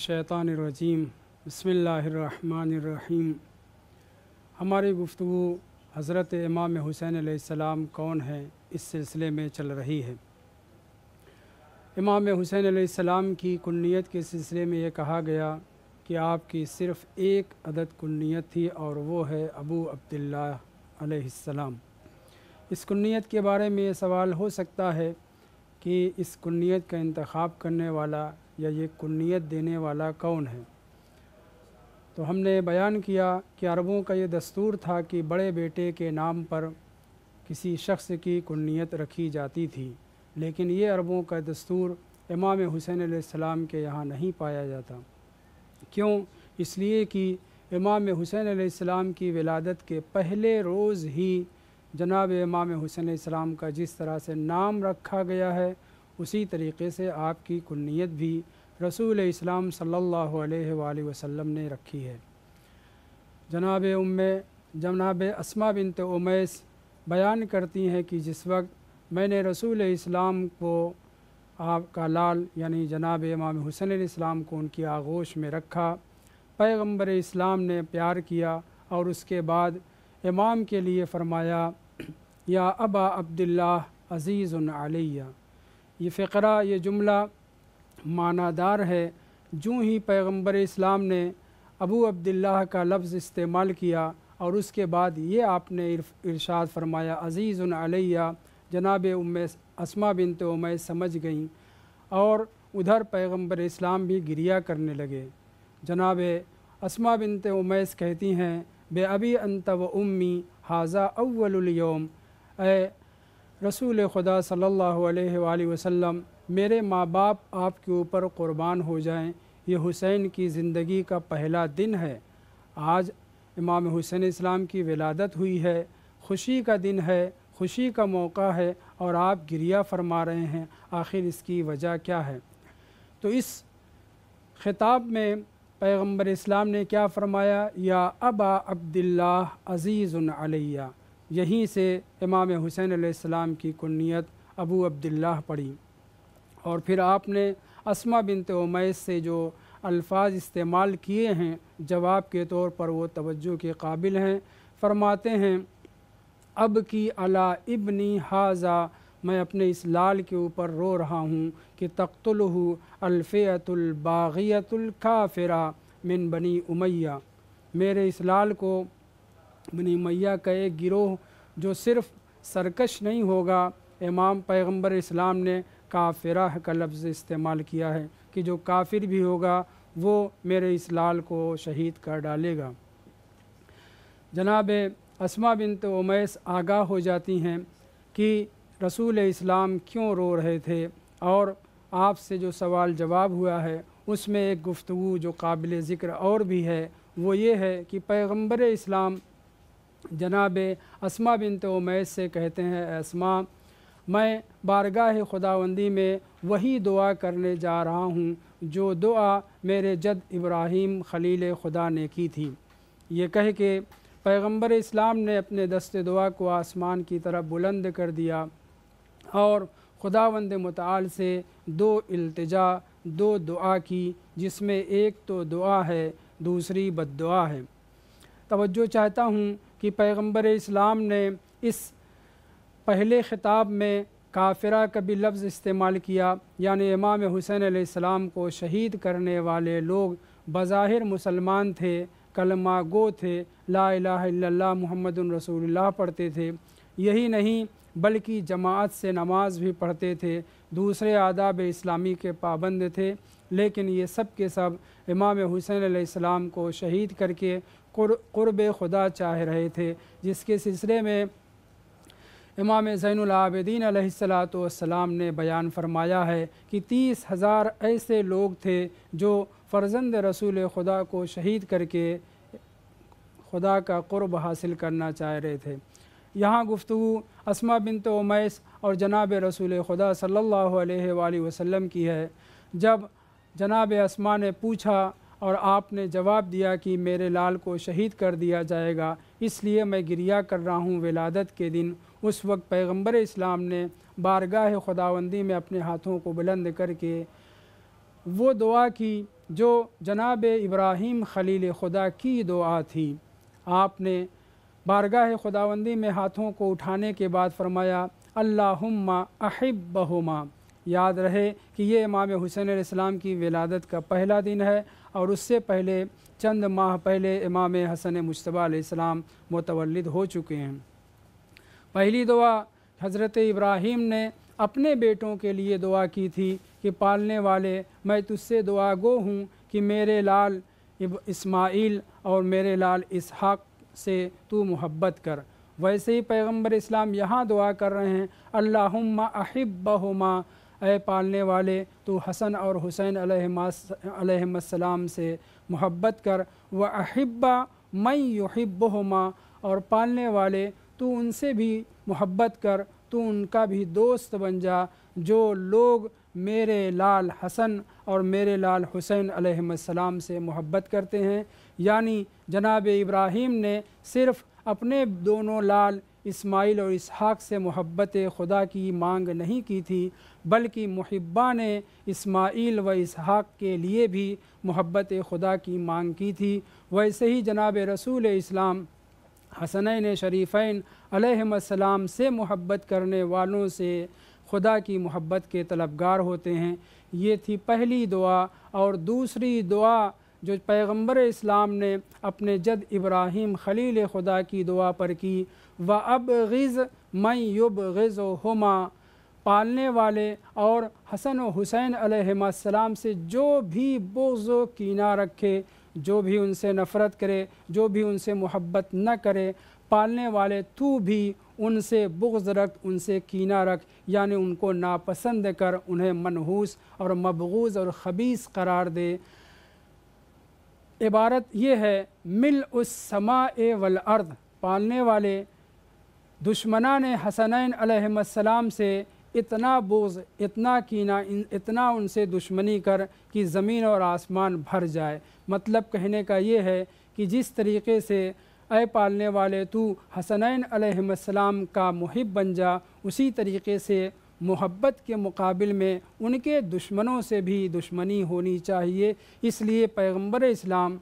मिनश्शैतानिर्रजीम बिस्मिल्लाहिर्रहमानिर्रहीम। हमारी गुफ्तगू हज़रत इमाम हुसैन अलैहिस्सलाम कौन है इस सिलसिले में चल रही है। इमाम हुसैन अलैहिस्सलाम की कुन्नियत के सिलसिले में ये कहा गया कि आपकी सिर्फ़ एक अदद कुन्नियत थी और वो है अबू अब्दुल्लाह अलैहिस्सलाम। इस कुन्नियत के बारे में ये सवाल हो सकता है कि इस कुन्नियत का इंतखाब करने वाला या ये कुन्नियत देने वाला कौन है। तो हमने बयान किया कि अरबों का ये दस्तूर था कि बड़े बेटे के नाम पर किसी शख्स की कुन्नियत रखी जाती थी, लेकिन ये अरबों का दस्तूर इमाम हुसैन अलैहिस्सलाम के यहाँ नहीं पाया जाता। क्यों? इसलिए कि इमाम हुसैन अलैहिस्सलाम की विलादत के पहले रोज़ ही जनाब इमाम हुसैन अलैहिस्सलाम का जिस तरह से नाम रखा गया है उसी तरीक़े से आपकी कुन्नियत भी रसूल इस्लाम सल्लल्लाहु अलैहि वसल्लम ने रखी है। जनाब अस्मा बिन्त उमैस बयान करती हैं कि जिस वक्त मैंने रसूल इस्लाम को आपका लाल यानी जनाब इमाम हुसैन अलैहिस्सलाम को उनकी आगोश में रखा, पैगम्बर इस्लाम ने प्यार किया और उसके बाद इमाम के लिए फ़रमाया या अबा अब्दुल्लाह अज़ीज़ुन अलैया। ये फ़िक़रा, ये जुमला मानादार है। जूँ ही पैगम्बर इस्लाम ने अबू अब्दुल्लाह का लफ्ज़ इस्तेमाल किया और उसके बाद ये आपने इरशाद फरमाया अज़ीज़ुन अलैया, जनाब अस्मा बिन्त उमैस समझ गईं और उधर पैगम्बर इस्लाम भी गिरिया करने लगे। जनाब अस्मा बिन्त उमैस कहती हैं बे अबी अंत व उम्मी हाज़ा अव्वलुल यौम, ए रसूल खुदा सल्लल्लाहु अलैहि वसल्लम, मेरे माँ बाप आपके ऊपर क़ुरबान हो जाएं, ये हुसैन की ज़िंदगी का पहला दिन है। आज इमाम हुसैन इस्लाम की विलादत हुई है, खुशी का दिन है, खुशी का मौका है और आप गिरिया फरमा रहे हैं, आखिर इसकी वजह क्या है? तो इस खिताब में पैगम्बर इस्लाम ने क्या फ़रमाया, या अबा अब्दुल्लाह अज़ीज़ुन अलैया। यहीं से इमाम हुसैन अलैहिस्सलाम की कुन्नियत अबू अब्दुल्लाह पड़ी। और फिर आपने अस्मा बिन्त उमैस से जो अल्फाज इस्तेमाल किए हैं जवाब के तौर पर वो तवज्जो के काबिल हैं। फ़रमाते हैं अब की अला इब्नी हाज़ा, मैं अपने इस लाल के ऊपर रो रहा हूँ कि तक़्तुलहु अल्फ़ियतुल बाग़ियतुल काफ़िरा मिन बनी उमैया, मेरे इस लाल को बनी उमैया का एक गिरोह जो सिर्फ़ सरकश नहीं होगा, इमाम पैगम्बर इस्लाम ने काफ़िरा का लफ्ज़ इस्तेमाल किया है कि जो काफिर भी होगा वो मेरे इस लाल को शहीद कर डालेगा। जनाब अस्मा बिन्त उमैस आगाह हो जाती हैं कि रसूल इस्लाम क्यों रो रहे थे और आपसे जो सवाल जवाब हुआ है उसमें एक गुफ्तगू जो काबिल ज़िक्र और भी है वो ये है कि पैगम्बर इस्लाम जनाब अस्मा बिन्त उमैस से कहते हैं, अस्मा, मैं बारगाह खुदावंदी में वही दुआ करने जा रहा हूँ जो दुआ मेरे जद इब्राहीम खलील खुदा ने की थी। ये कह के पैगम्बर इस्लाम ने अपने दस्ते दुआ को आसमान की तरफ बुलंद कर दिया और खुदावंद मुताल से दो इल्तिजा, दो दुआ की, जिसमें एक तो दुआ है, दूसरी बद्दुआ है। तवज्जो चाहता हूँ कि पैगम्बर इस्लाम ने इस पहले ख़िताब में काफ़िरा का भी लफ्ज़ इस्तेमाल किया, यानी इमाम हुसैन अलैहिस्सलाम को शहीद करने वाले लोग बज़ाहिर मुसलमान थे, कलमा गो थे, ला इलाहा इल्लल्लाह मुहम्मदुर रसूलुल्लाह पढ़ते थे। यही नहीं बल्कि जमाअत से नमाज भी पढ़ते थे, दूसरे आदाब इस्लामी के पाबंद थे, लेकिन ये सब के सब इमाम हुसैन अलैहिस्सलाम को शहीद करके क़ुर्ब खुदा चाह रहे थे, जिसके सिलसिले में इमाम ज़ैनुल आबिदीन अलैहिस्सलातु वस्सलाम ने बयान फरमाया है कि 30,000 ऐसे लोग थे जो फ़र्ज़ंद रसूल खुदा को शहीद करके खुदा का क़ुर्ब हासिल करना चाह रहे थे। यहाँ गुफ्तगू अस्मा बिन्त उमैस और जनाब रसूल खुदा सल्लल्लाहु अलैहि वसल्लम की है। जब जनाब अस्मा ने पूछा और आपने जवाब दिया कि मेरे लाल को शहीद कर दिया जाएगा, इसलिए मैं गिरिया कर रहा हूँ विलादत के दिन, उस वक्त पैगम्बर इस्लाम ने बारगाह खुदावंदी में अपने हाथों को बुलंद करके वो दुआ की جو جناب ابراہیم خلیل خدا کی دعا تھی۔ آپ نے بارگاہ خداوندی میں ہاتھوں کو اٹھانے کے بعد فرمایا اللہم احبہما۔ یاد رہے کہ یہ امام حسین علیہ السلام کی ولادت کا پہلا دن ہے، اور اس سے پہلے چند ماہ پہلے امام حسن مجتبیٰ علیہ السلام متولد ہو چکے ہیں۔ پہلی دعا حضرت ابراہیم نے اپنے بیٹوں کے لیے دعا کی تھی کہ پالنے والے، میں تجھ سے دعا گو ہوں کہ میرے لال اسماعیل اور میرے لال اسحاق سے تو محبت کر۔ ویسے ہی پیغمبر اسلام یہاں دعا کر رہے ہیں اللہم احبہما، اے پالنے والے تو حسن اور حسین علیہم السلام سے محبت کر، وَأَحِبَّ مَن يُحِبُّهُمَا، اور پالنے والے تو ان سے بھی محبت کر، تو ان کا بھی دوست بن جا جو لوگ میرے لال حسن اور میرے لال حسین علیہم السلام سے محبت کرتے ہیں۔ یعنی جناب ابراہیم نے صرف اپنے دونوں لال اسماعیل اور اسحاق سے محبت خدا کی مانگ نہیں کی تھی، بلکہ محبان اسماعیل و اسحاق کے لیے بھی محبت خدا کی مانگ کی تھی۔ ویسے ہی جناب رسول اسلام حسنین شریفین علیہم السلام سے محبت کرنے والوں سے خدا کی محبت کے طلبگار ہوتے ہیں۔ یہ تھی پہلی دعا۔ اور دوسری دعا جو پیغمبر اسلام نے اپنے جد ابراہیم خلیل خدا کی دعا پر کی، وَأَبْغِضْ مَن يُبْغِضُهُمَا، پالنے والے اور حسن و حسین علیہم السلام سے جو بھی بغض و کینہ رکھے، جو بھی ان سے نفرت کرے، جو بھی ان سے محبت نہ کرے، پالنے والے تو بھی ان سے بغض رکھ، ان سے کینہ رکھ، یعنی ان کو ناپسند کر، انہیں منحوس اور مبغوض اور خبیث قرار دے۔ عبارت یہ ہے ملء السماء والارض، پالنے والے دشمنان حسنین علیہم السلام سے اتنا بغض، اتنا کینہ، اتنا ان سے دشمنی کر کہ زمین اور آسمان بھر جائے۔ مطلب کہنے کا یہ ہے کہ جس طریقے سے اے پالنے والے تو حسنین علیہم السلام کا محب بن جا، اسی طریقے سے محبت کے مقابل میں ان کے دشمنوں سے بھی دشمنی ہونی چاہیے۔ اس لیے پیغمبر اسلام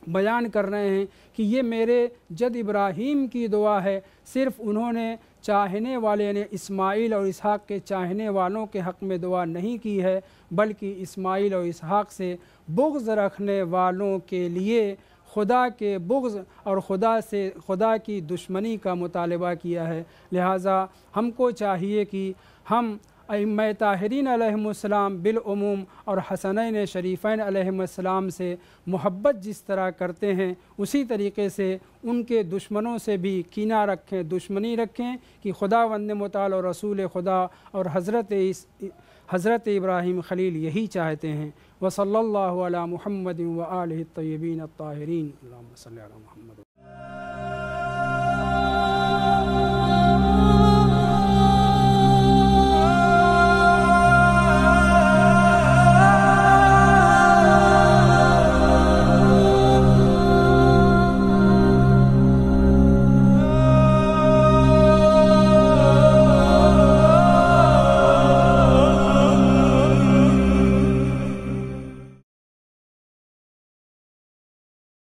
بیان کر رہے ہیں کہ یہ میرے جد ابراہیم کی دعا ہے، صرف انہوں نے چاہنے والے نے اسماعیل اور اسحاق کے چاہنے والوں کے حق میں دعا نہیں کی ہے، بلکہ اسماعیل اور اسحاق سے بغض رکھنے والوں کے لیے خدا کے بغض اور خدا کی دشمنی کا مطالبہ کیا ہے۔ لہٰذا ہم کو چاہیے کہ ہم ائمہ طاہرین علیہم السلام بالعموم اور حسنین شریفین علیہم السلام سے محبت جس طرح کرتے ہیں، اسی طریقے سے ان کے دشمنوں سے بھی کینہ رکھیں، دشمنی رکھیں، کہ خداوند متعال اور رسول خدا اور حضرت ابراہیم خلیل یہی چاہتے ہیں۔ وصلی اللہ علی محمد وآلہ الطیبین الطاہرین، اللہم صلی علی محمد۔